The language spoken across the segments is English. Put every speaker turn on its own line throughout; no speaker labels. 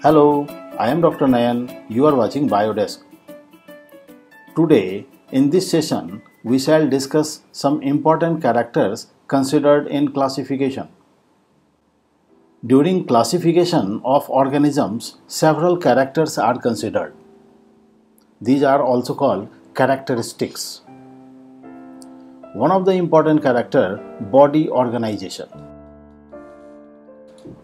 Hello, I am Dr. Nayan. You are watching Biodesk. Today, in this session, we shall discuss some important characters considered in classification. During classification of organisms, several characters are considered. These are also called characteristics. One of the important character, body organization.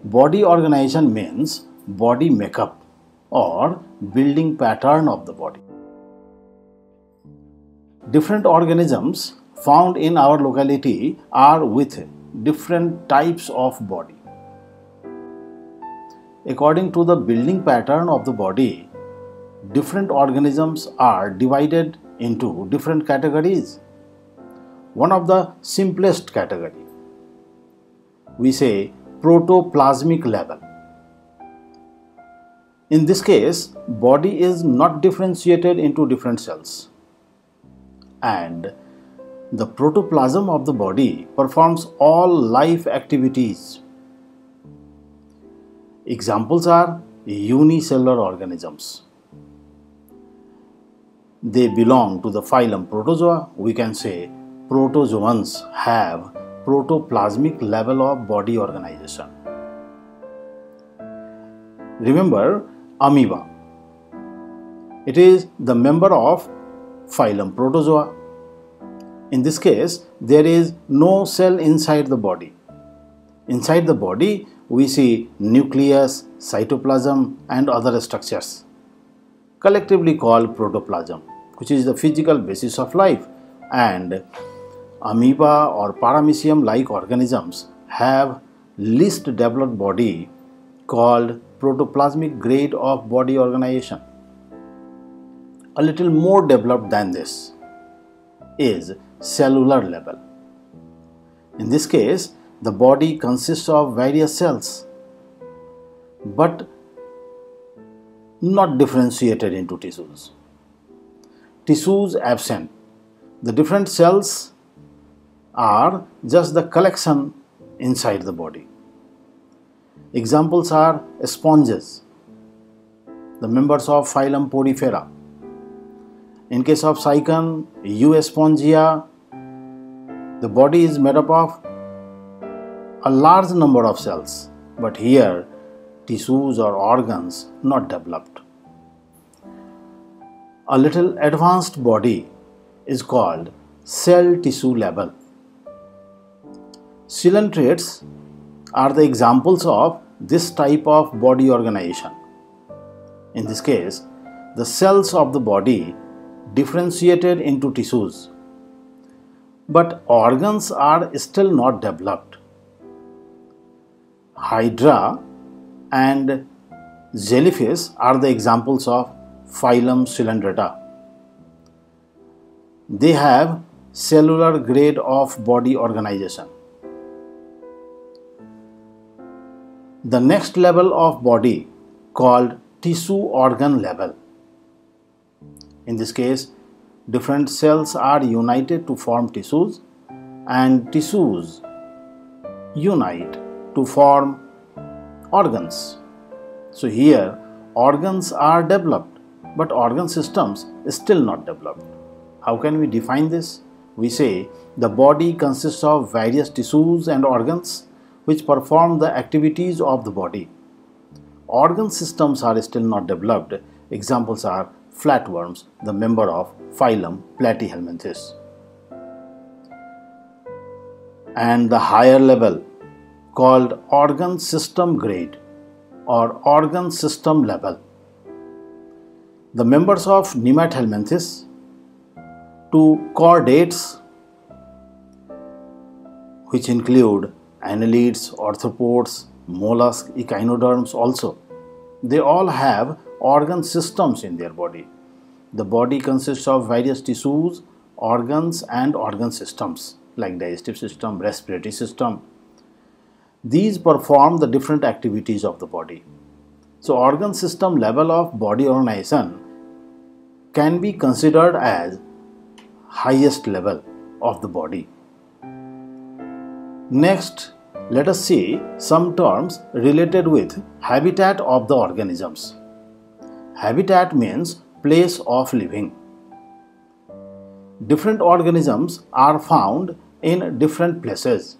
Body organization means body makeup or building pattern of the body. Different organisms found in our locality are with different types of body. According to the building pattern of the body, different organisms are divided into different categories. One of the simplest category, we say protoplasmic level. In this case, body is not differentiated into different cells, and the protoplasm of the body performs all life activities. Examples are unicellular organisms. They belong to the phylum Protozoa. We can say protozoans have protoplasmic level of body organization. Remember, amoeba. It is the member of phylum Protozoa. In this case, there is no cell inside the body. Inside the body, we see nucleus, cytoplasm and other structures, collectively called protoplasm, which is the physical basis of life. And amoeba or paramecium-like organisms have least developed body called protoplasmic grade of body organization. A little more developed than this is cellular level. In this case, the body consists of various cells but not differentiated into tissues. Tissues absent. The different cells are just the collection inside the body. Examples are sponges, the members of phylum Porifera. In case of cycon, Euspongia, the body is made up of a large number of cells, but here tissues or organs not developed. A little advanced body is called cell tissue level. Coelentrates are the examples of this type of body organization. In this case, the cells of the body differentiated into tissues, but organs are still not developed. Hydra and jellyfish are the examples of phylum Coelentrata. They have cellular grade of body organization. The next level of body called tissue organ level. In this case, different cells are united to form tissues and tissues unite to form organs. So here organs are developed, but organ systems is still not developed. How can we define this? We say the body consists of various tissues and organs which perform the activities of the body. Organ systems are still not developed. Examples are flatworms, the member of phylum Platyhelminthes. And the higher level called organ system grade or organ system level. The members of Nemathelminthes to chordates, which include annelids, arthropods, mollusks, echinoderms also. They all have organ systems in their body. The body consists of various tissues, organs and organ systems like digestive system, respiratory system. These perform the different activities of the body. So organ system level of body organization can be considered as highest level of the body. Next, Let us see some terms related with habitat of the organisms. Habitat means place of living. Different organisms are found in different places,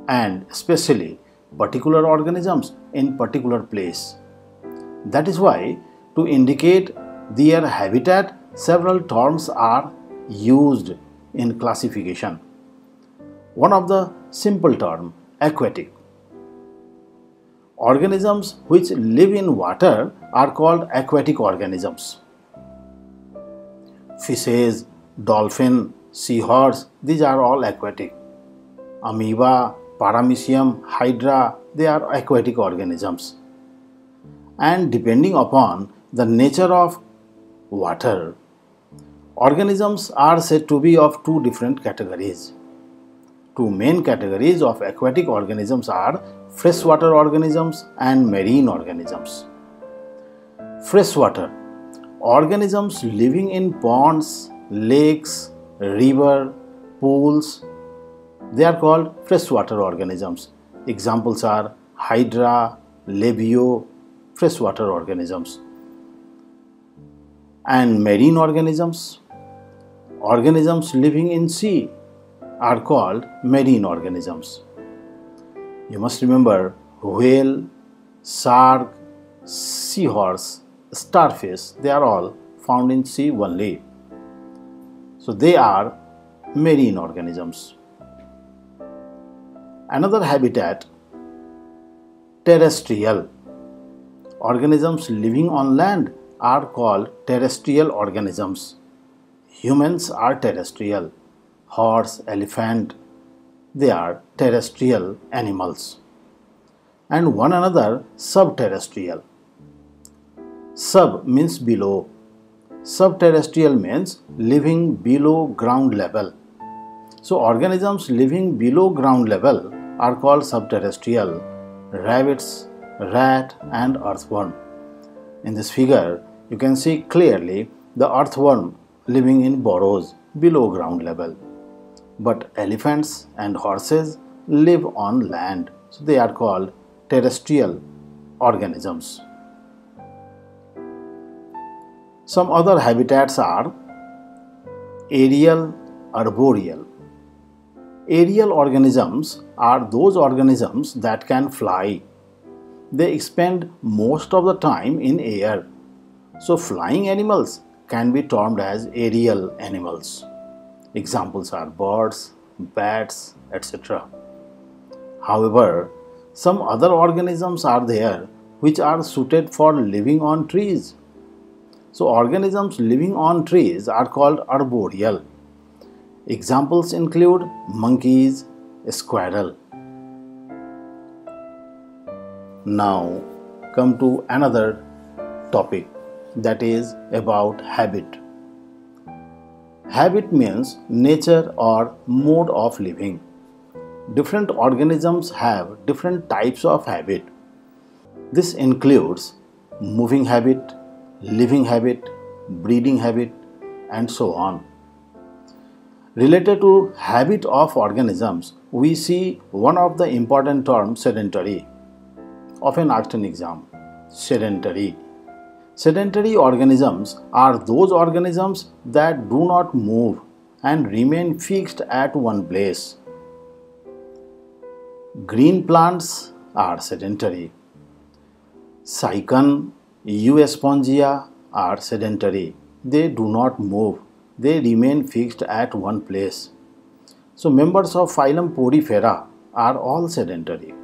and especially particular organisms in particular place. That is why to indicate their habitat, several terms are used in classification. One of the simple term, aquatic. Organisms which live in water are called aquatic organisms. Fishes, dolphin, seahorse, these are all aquatic. Amoeba, paramecium, hydra, they are aquatic organisms. And depending upon the nature of water, organisms are said to be of two different categories. Two main categories of aquatic organisms are freshwater organisms and marine organisms. Freshwater organisms living in ponds, lakes, river, pools, they are called freshwater organisms. Examples are hydra, labio, freshwater organisms. And marine organisms, organisms living in sea, are called marine organisms. You must remember whale, shark, seahorse, starfish, they are all found in sea only. So they are marine organisms. Another habitat, terrestrial. Organisms living on land are called terrestrial organisms. Humans are terrestrial. Horse, elephant, they are terrestrial animals. And one another, subterrestrial. Sub means below. Subterrestrial means living below ground level. So organisms living below ground level are called subterrestrial. Rabbits, rat and earthworm. In this figure, you can see clearly the earthworm living in burrows below ground level. But elephants and horses live on land, so they are called terrestrial organisms. Some other habitats are aerial, arboreal. Aerial organisms are those organisms that can fly. They spend most of the time in air. So flying animals can be termed as aerial animals. Examples are birds, bats, etc. However, some other organisms are there which are suited for living on trees. So organisms living on trees are called arboreal. Examples include monkeys, squirrel. Now come to another topic, that is about habit. Habit means nature or mode of living. Different organisms have different types of habit. This includes moving habit, living habit, breeding habit, and so on. Related to habit of organisms, we see one of the important terms, sedentary. Often asked in exam, sedentary. Sedentary organisms are those organisms that do not move and remain fixed at one place. Green plants are sedentary. Cycon, Euspongia are sedentary. They do not move. They remain fixed at one place. So members of phylum Porifera are all sedentary.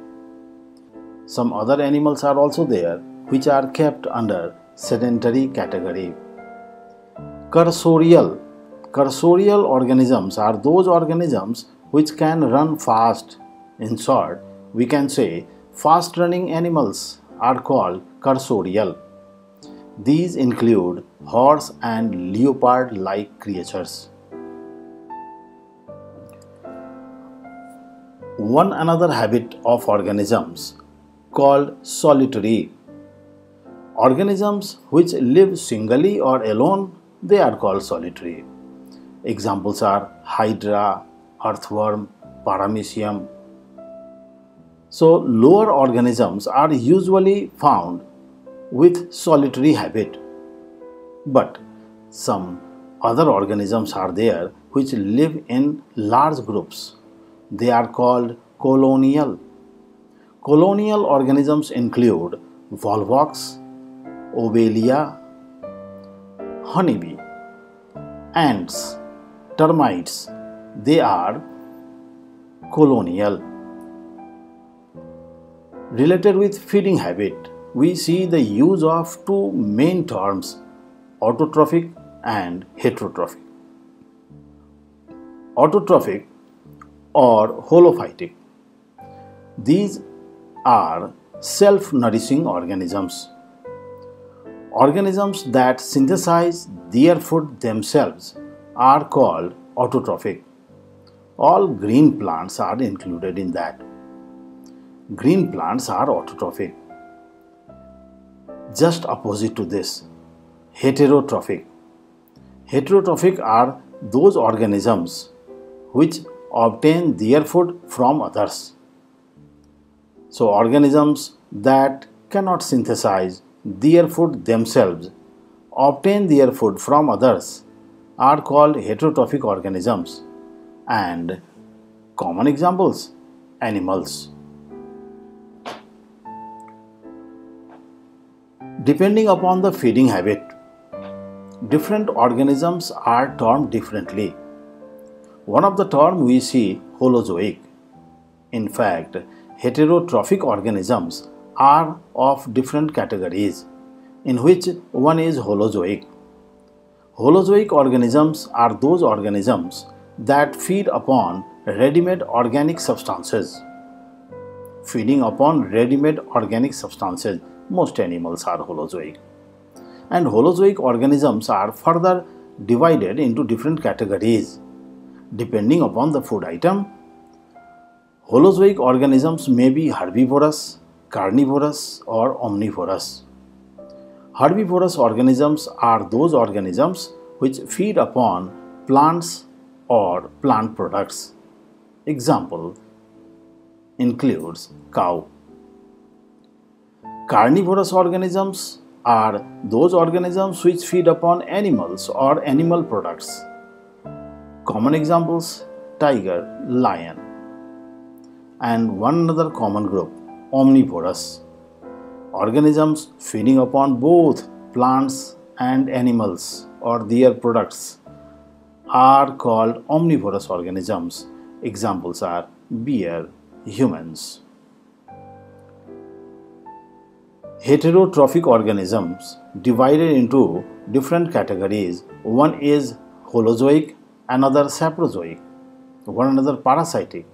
Some other animals are also there which are kept under sedentary category. Cursorial. Cursorial organisms are those organisms which can run fast. In short, we can say fast running animals are called cursorial. These include horse and leopard-like creatures. One another habit of organisms called solitary. Organisms which live singly or alone, they are called solitary. Examples are hydra, earthworm, paramecium. So lower organisms are usually found with solitary habit, but some other organisms are there which live in large groups. They are called colonial. Colonial organisms include volvox, obelia, honeybee, ants, termites. They are colonial. Related with feeding habit, we see the use of two main terms, autotrophic and heterotrophic. Autotrophic or holophytic. These are self-nourishing organisms. Organisms that synthesize their food themselves are called autotrophic. All green plants are included in that. Green plants are autotrophic. Just opposite to this, heterotrophic. Heterotrophic are those organisms which obtain their food from others. So organisms that cannot synthesize their food themselves, obtain their food from others, are called heterotrophic organisms. And common examples, animals. Depending upon the feeding habit, different organisms are termed differently. One of the terms we see holozoic. In fact, heterotrophic organisms are of different categories, in which one is holozoic. Holozoic organisms are those organisms that feed upon ready-made organic substances. Feeding upon ready-made organic substances, most animals are holozoic. And holozoic organisms are further divided into different categories depending upon the food item. Holozoic organisms may be herbivorous, carnivorous, or omnivorous. Herbivorous organisms are those organisms which feed upon plants or plant products. Example includes cow. Carnivorous organisms are those organisms which feed upon animals or animal products. Common examples, tiger, lion. And one another common group, omnivorous. Organisms feeding upon both plants and animals or their products are called omnivorous organisms. Examples are bear, humans. Heterotrophic organisms divided into different categories. One is holozoic, another saprozoic, one another parasitic.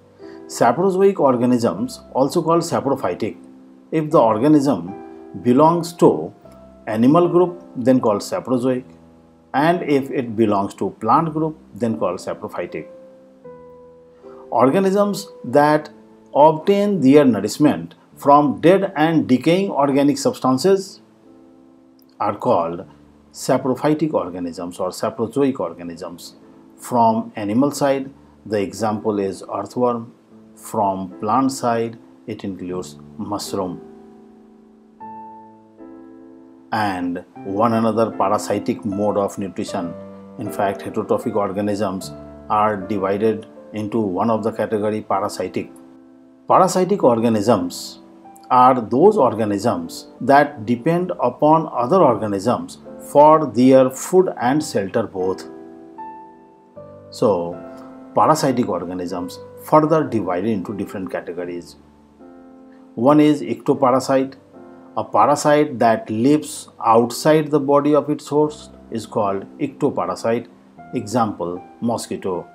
Saprozoic organisms, also called saprophytic, if the organism belongs to animal group, then called saprozoic, and if it belongs to plant group, then called saprophytic. Organisms that obtain their nourishment from dead and decaying organic substances are called saprophytic organisms or saprozoic organisms. From animal side, the example is earthworm. From plant side, it includes mushroom. And one another parasitic mode of nutrition. In fact, heterotrophic organisms are divided into one of the category parasitic. Parasitic organisms are those organisms that depend upon other organisms for their food and shelter both. So, parasitic organisms further divided into different categories. One is ectoparasite. A parasite that lives outside the body of its host is called ectoparasite. Example, mosquito.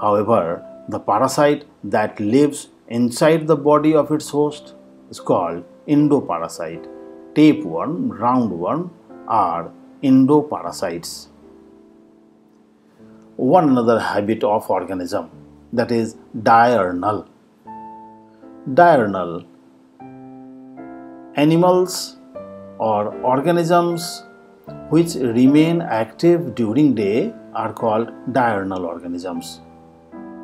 However, the parasite that lives inside the body of its host is called endoparasite. Tapeworm, roundworm are endoparasites. One another habit of organism, that is diurnal. Diurnal. Animals or organisms which remain active during day are called diurnal organisms.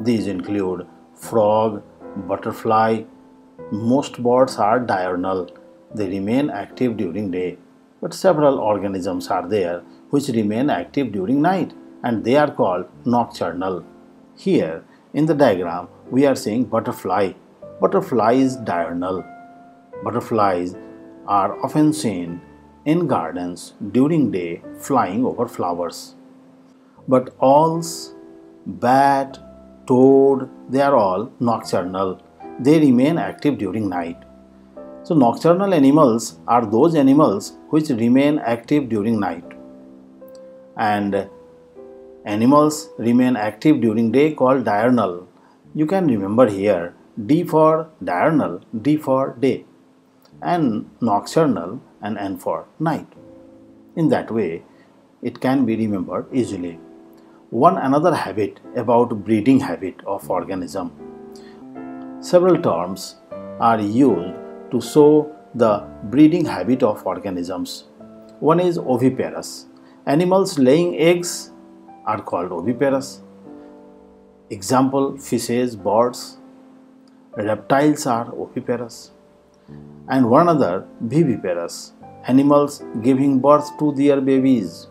These include frog, butterfly. Most birds are diurnal. They remain active during day. But several organisms are there which remain active during night, and they are called nocturnal. Here in the diagram we are seeing butterfly. Butterfly is diurnal. Butterflies are often seen in gardens during day flying over flowers. But owls, bat, toad, they are all nocturnal. They remain active during night. So nocturnal animals are those animals which remain active during night. And animals remain active during day called diurnal. You can remember here D for diurnal, D for day, and nocturnal and N for night. In that way, it can be remembered easily. One another habit about breeding habit of organism. Several terms are used to show the breeding habit of organisms. One is oviparous. Animals laying eggs are called oviparous. Example, fishes, birds. Reptiles are oviparous. And one other, viviparous. Animals giving birth to their babies.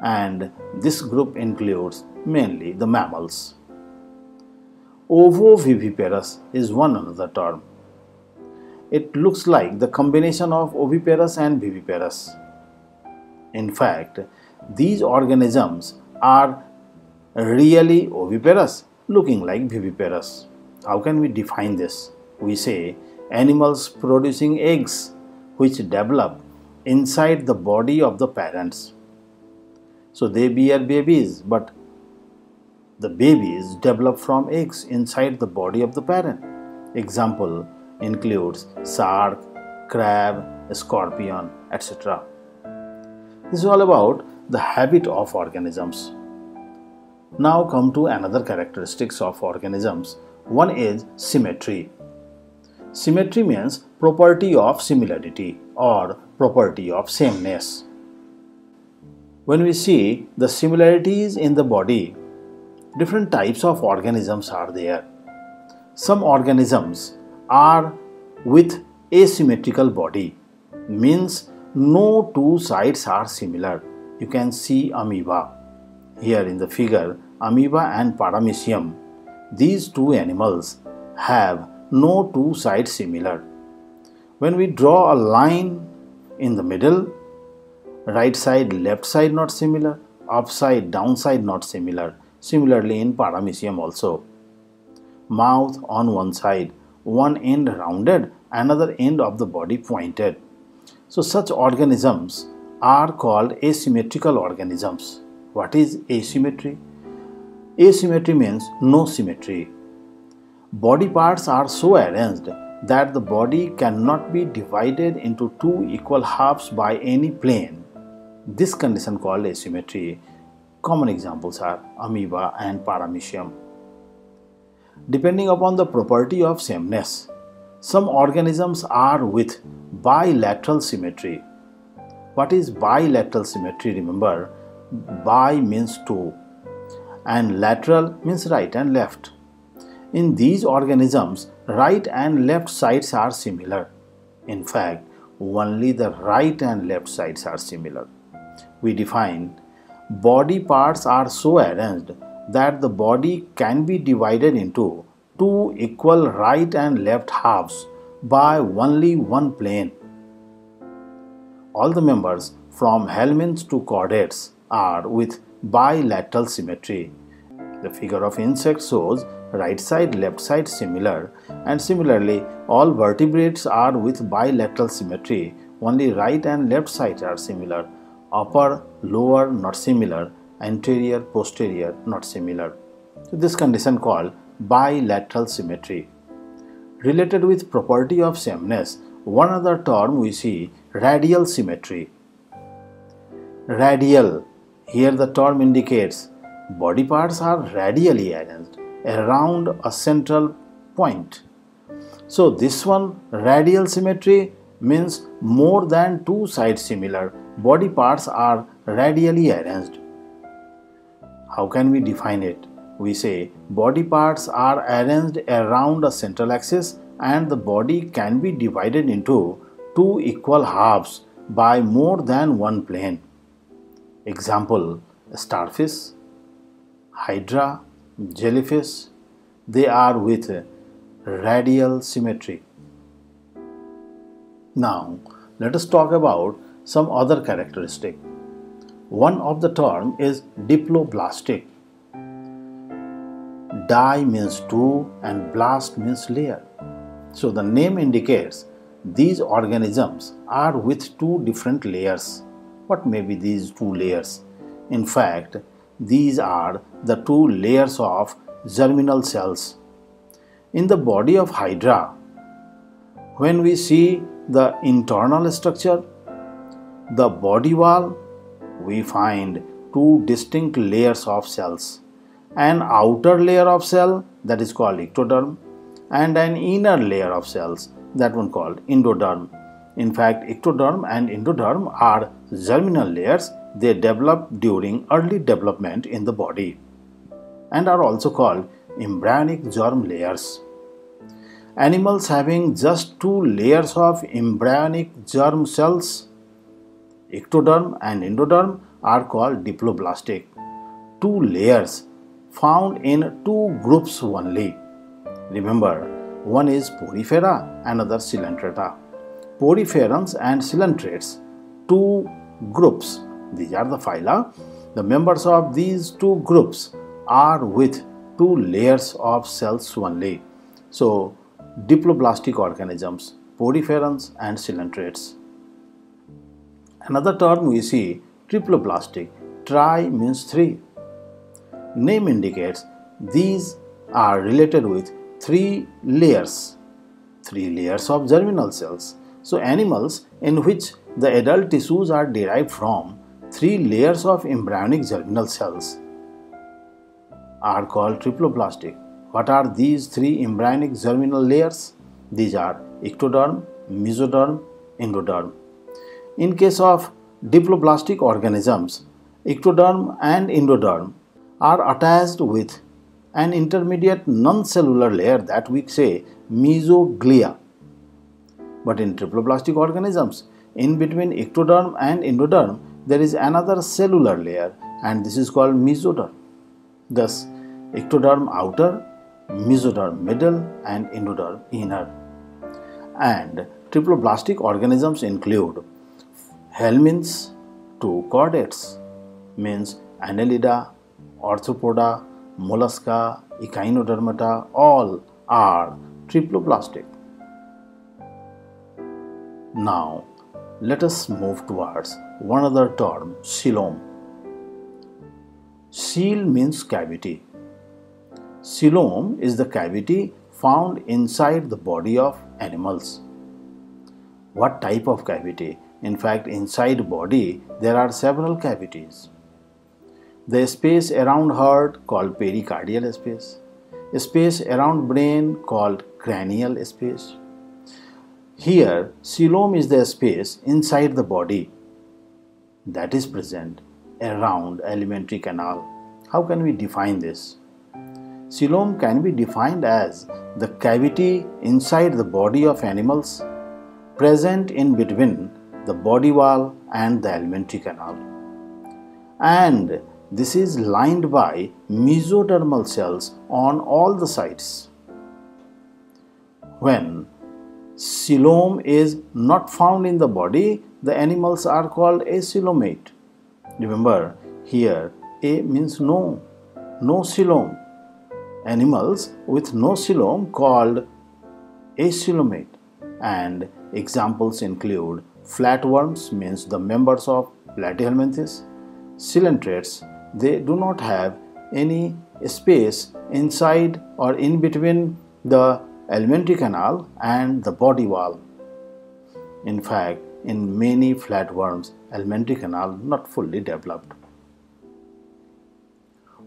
And this group includes mainly the mammals. Ovoviviparous is one another term. It looks like the combination of oviparous and viviparous. In fact, these organisms are really oviparous, looking like viviparous. How can we define this? We say animals producing eggs which develop inside the body of the parents. So they bear babies, but the babies develop from eggs inside the body of the parent. Example includes shark, crab, scorpion, etc. This is all about the habit of organisms. Now come to another characteristics of organisms. One is symmetry. Symmetry means property of similarity or property of sameness. When we see the similarities in the body, different types of organisms are there. Some organisms are with asymmetrical body, means no two sides are similar. You can see amoeba. Here in the figure, amoeba and paramecium. These two animals have no two sides similar. When we draw a line in the middle, right side, left side not similar, upside, downside not similar. Similarly in paramecium also. Mouth on one side, one end rounded, another end of the body pointed. So such organisms are called asymmetrical organisms. What is asymmetry? Asymmetry means no symmetry. Body parts are so arranged that the body cannot be divided into two equal halves by any plane. This condition called asymmetry. Common examples are amoeba and paramecium. Depending upon the property of sameness, some organisms are with bilateral symmetry. What is bilateral symmetry? Remember, bi means two and lateral means right and left. In these organisms, right and left sides are similar. In fact, only the right and left sides are similar. We define body parts are so arranged that the body can be divided into two equal right and left halves by only one plane. All the members from helminths to chordates are with bilateral symmetry. The figure of insect shows right side, left side similar, and similarly all vertebrates are with bilateral symmetry. Only right and left sides are similar. Upper, lower not similar, anterior, posterior not similar. So this condition called bilateral symmetry. Related with property of sameness, one other term we see radial symmetry. Radial, here the term indicates body parts are radially arranged around a central point. So this one, radial symmetry, means more than two sides similar. Body parts are radially arranged. How can we define it? we say body parts are arranged around a central axis and the body can be divided into two equal halves by more than one plane. Example, starfish, hydra, jellyfish, they are with radial symmetry. Now, let us talk about some other characteristic. One of the term is Diploplastic. Di means two and blast means layer. So the name indicates these organisms are with two different layers. What may be these two layers? In fact, these are the two layers of germinal cells. In the body of hydra, when we see the internal structure, the body wall, we find two distinct layers of cells. An outer layer of cell, that is called ectoderm, and an inner layer of cells, that one called endoderm. In fact, ectoderm and endoderm are germinal layers. They develop during early development in the body and are also called embryonic germ layers. Animals having just two layers of embryonic germ cells, ectoderm and endoderm, are called diploplastic. Two layers found in two groups only. Remember, one is Porifera, another Coelenterata. Poriferans and Coelenterates, two groups, these are the phyla. The members of these two groups are with two layers of cells only. So, diploplastic organisms, Poriferans and Coelenterates. Another term we see, Triploblastic. Tri means three. Name indicates these are related with three layers of germinal cells. So animals in which the adult tissues are derived from three layers of embryonic germinal cells are called triploblastic. What are these three embryonic germinal layers? These are ectoderm, mesoderm, endoderm. In case of diploplastic organisms, ectoderm and endoderm are attached with an intermediate non-cellular layer that we say mesoglia. But in triploblastic organisms, in between ectoderm and endoderm, there is another cellular layer and this is called mesoderm. Thus, ectoderm outer, mesoderm middle and endoderm inner. And triploblastic organisms include helminths to chordates, means Annelida, Arthropoda, Mollusca, Echinodermata, all are triploblastic. Now, let us move towards one other term, coelom. Coel means cavity. Coelom is the cavity found inside the body of animals. What type of cavity? In fact, inside body there are several cavities. The space around heart called pericardial space, a space around brain called cranial space. Here, coelom is the space inside the body that is present around alimentary canal. How can we define this? Coelom can be defined as the cavity inside the body of animals present in between the body wall and the alimentary canal. And this is lined by mesodermal cells on all the sides. When coelom is not found in the body, the animals are called acoelomate. Remember, here A means no coelom. Animals with no coelom called acoelomate. And examples include flatworms, means the members of Platyhelminthes. Coelenterates, they do not have any space inside or in between the alimentary canal and the body wall. In fact, in many flatworms, alimentary canal not fully developed.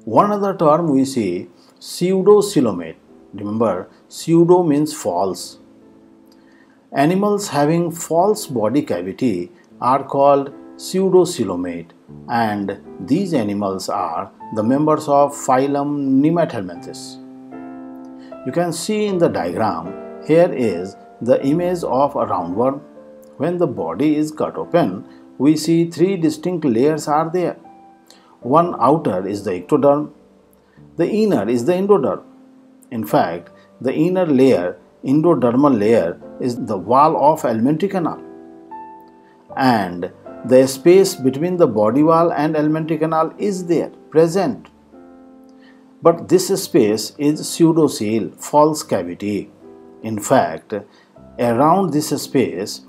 One other term we see, Pseudo Salome. Remember, pseudo means false. Animals having false body cavity are called Pseudo Salome, and these animals are the members of phylum Nemathelminthes. You can see in the diagram, here is the image of a roundworm. When the body is cut open, we see three distinct layers are there. One outer is the ectoderm, the inner is the endoderm. In fact, the inner layer, endodermal layer, is the wall of alimentary canal, and the space between the body wall and alimentary canal is there, present. But this space is pseudocele, false cavity. In fact, around this space,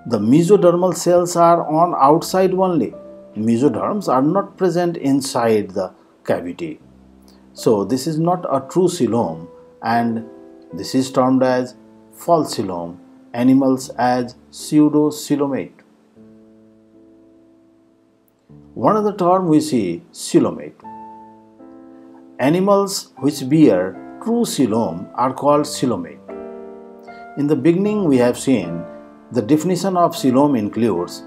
the mesodermal cells are on outside only. Mesoderms are not present inside the cavity. So this is not a true coelom, and this is termed as false coelom, animals as pseudo Salome. One other term we see, coelomate. Animals which bear true coelom are called coelomate. In the beginning we have seen the definition of coelom includes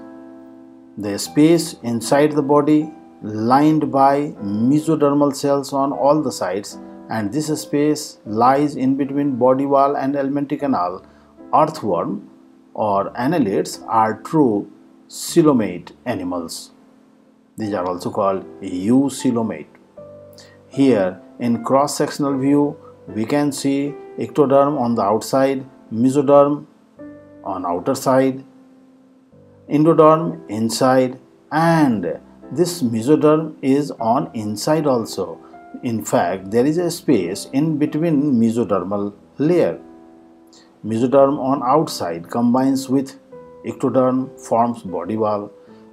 the space inside the body lined by mesodermal cells on all the sides, and this space lies in between body wall and alimentary canal. Earthworm or annelids are true coelomate animals. These are also called eucoelomate. Here in cross-sectional view we can see ectoderm on the outside, mesoderm on outer side, endoderm inside, and this mesoderm is on inside also. In fact, there is a space in between mesodermal layer. Mesoderm on outside combines with ectoderm, forms body wall.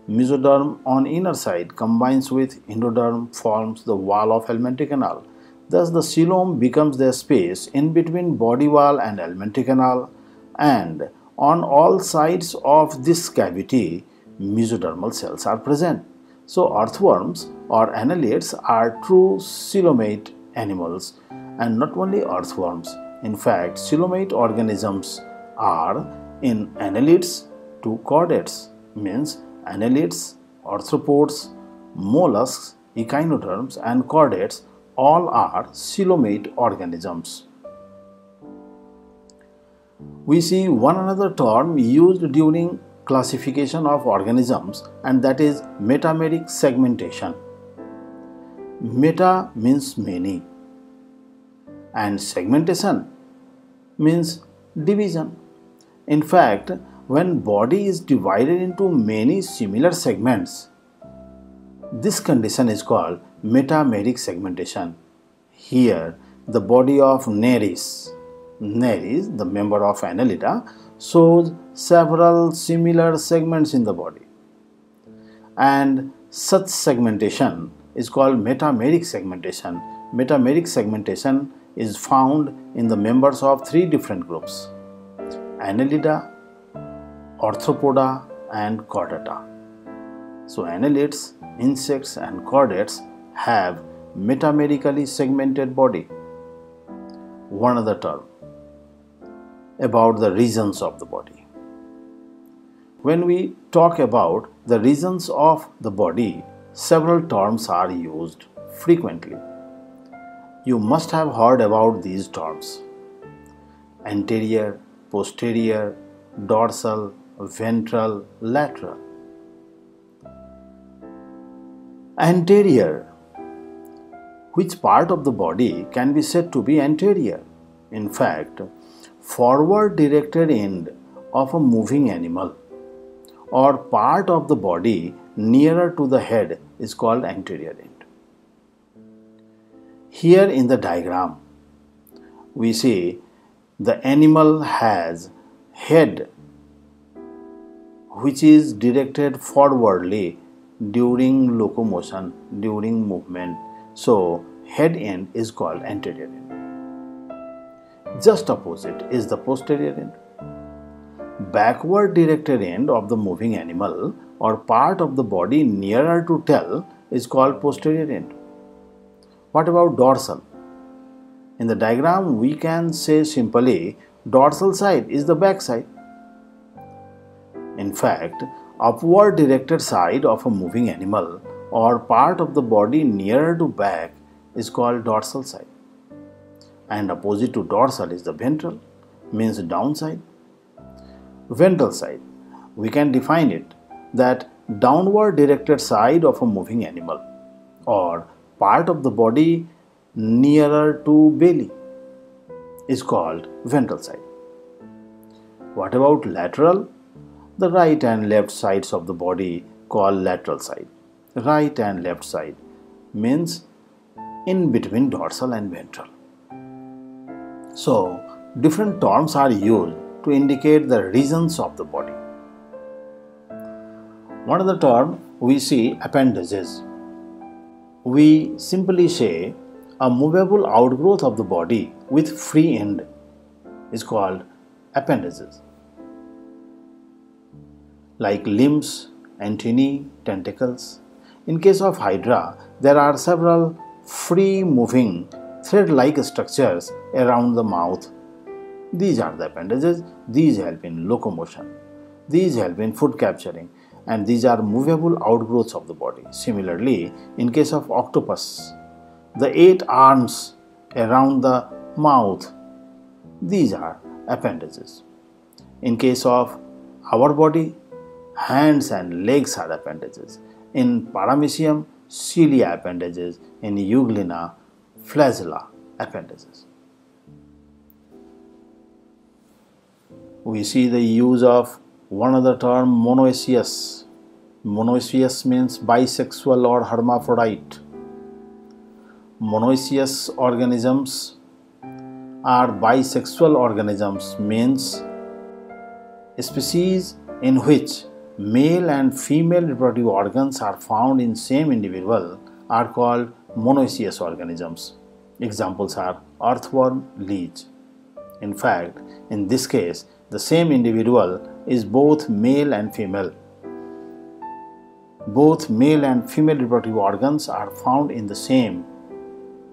Mesoderm on inner side combines with endoderm, forms the wall of alimentary canal. Thus the coelom becomes the space in between body wall and alimentary canal, and on all sides of this cavity mesodermal cells are present. So earthworms or annelids are true coelomate animals, and not only earthworms. In fact, coelomate organisms are in annelids to chordates, means annelids, arthropods, mollusks, echinoderms and chordates all are coelomate organisms. We see one another term used during classification of organisms, and that is metameric segmentation. Meta means many and segmentation means division. In fact, when body is divided into many similar segments, this condition is called metameric segmentation. Here, the body of Nereis, the member of Annelida, shows several similar segments in the body, and such segmentation is called metameric segmentation. Metameric segmentation is found in the members of three different groups: Annelida, Arthropoda and Chordata. So annelids, insects and chordates have metamerically segmented body. One other term about the regions of the body. When we talk about the regions of the body, several terms are used frequently. You must have heard about these terms: anterior, posterior, dorsal, ventral, lateral. Anterior. Which part of the body can be said to be anterior? In fact, forward directed end of a moving animal or part of the body nearer to the head is called anterior end. Here in the diagram, we see the animal has head which is directed forwardly during locomotion, during movement. So head end is called anterior end. Just opposite is the posterior end. Backward directed end of the moving animal or part of the body nearer to tail is called posterior end. What about dorsal? In the diagram we can say simply dorsal side is the back side. In fact, upward directed side of a moving animal or part of the body nearer to back is called dorsal side. And opposite to dorsal is the ventral, means downside. Ventral side, we can define it that downward directed side of a moving animal or part of the body nearer to belly is called ventral side. What about lateral? The right and left sides of the body called lateral side. Right and left side means in between dorsal and ventral. So, different terms are used to indicate the regions of the body. One other term we see appendages. We simply say a movable outgrowth of the body with free end is called appendages. Like limbs, antennae, tentacles. In case of Hydra, there are several free moving thread-like structures around the mouth. These are the appendages. These help in locomotion. These help in food capturing, and these are movable outgrowths of the body. Similarly, in case of octopus, the 8 arms around the mouth, these are appendages. In case of our body, hands and legs are appendages. In Paramecium, cilia appendages. In Euglena, flagella appendages. We see the use of one other term, monoecious. Monoecious means bisexual or hermaphrodite. Monoecious organisms are bisexual organisms, means species in which male and female reproductive organs are found in same individual are called monoecious organisms. Examples are earthworm, leech. In fact, in this case, the same individual is both male and female. Both male and female reproductive organs are found in the same,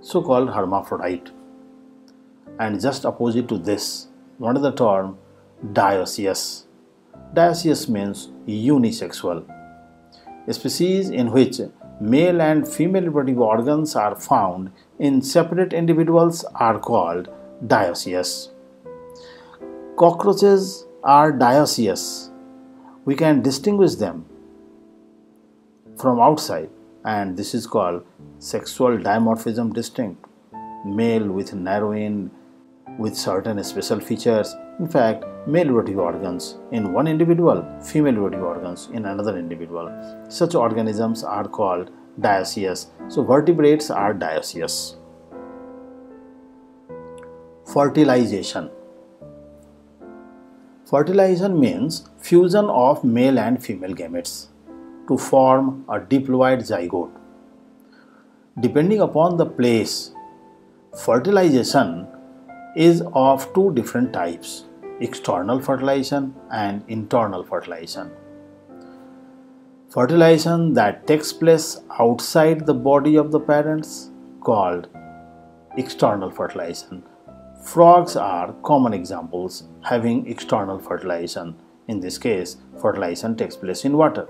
so-called hermaphrodite. And just opposite to this, one other term, dioecious. Dioecious means unisexual. A species in which male and female reproductive organs are found in separate individuals are called dioecious. Cockroaches are dioecious. We can distinguish them from outside, and this is called sexual dimorphism distinct. Male with narrow end with certain special features. In fact, male reproductive organs in one individual, female reproductive organs in another individual. Such organisms are called dioecious. So vertebrates are dioecious. Fertilization. Fertilization means fusion of male and female gametes to form a diploid zygote. Depending upon the place, fertilization is of two different types, external fertilization and internal fertilization. Fertilization that takes place outside the body of the parents called external fertilization. Frogs are common examples having external fertilization. In this case, fertilization takes place in water.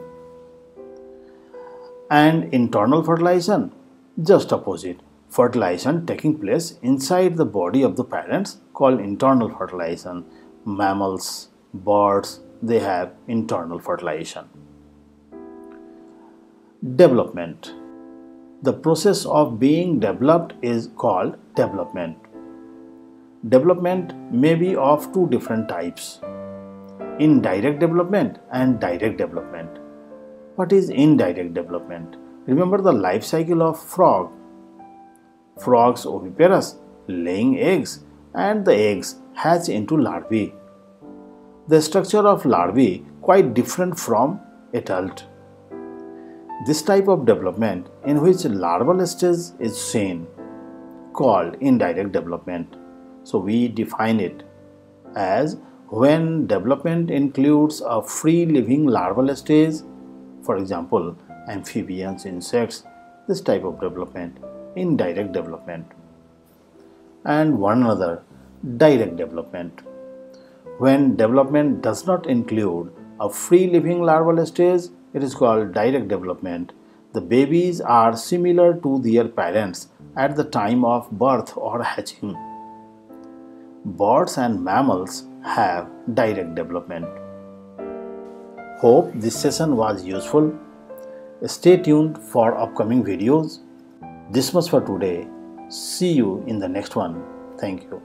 And internal fertilization, just opposite. Fertilization taking place inside the body of the parents called internal fertilization. Mammals, birds, they have internal fertilization. Development. The process of being developed is called development. Development may be of two different types, indirect development and direct development. What is indirect development? Remember the life cycle of frog. Frogs oviparous, laying eggs, and the eggs hatch into larvae. The structure of larvae quite different from adult. This type of development in which larval stage is seen called indirect development. So we define it as when development includes a free living larval stage, for example, amphibians, insects, this type of development, indirect development. And one another, direct development, when development does not include a free-living larval stage, it is called direct development. The babies are similar to their parents at the time of birth or hatching. Birds and mammals have direct development. Hope this session was useful. Stay tuned for upcoming videos. This much for today. See you in the next one. Thank you.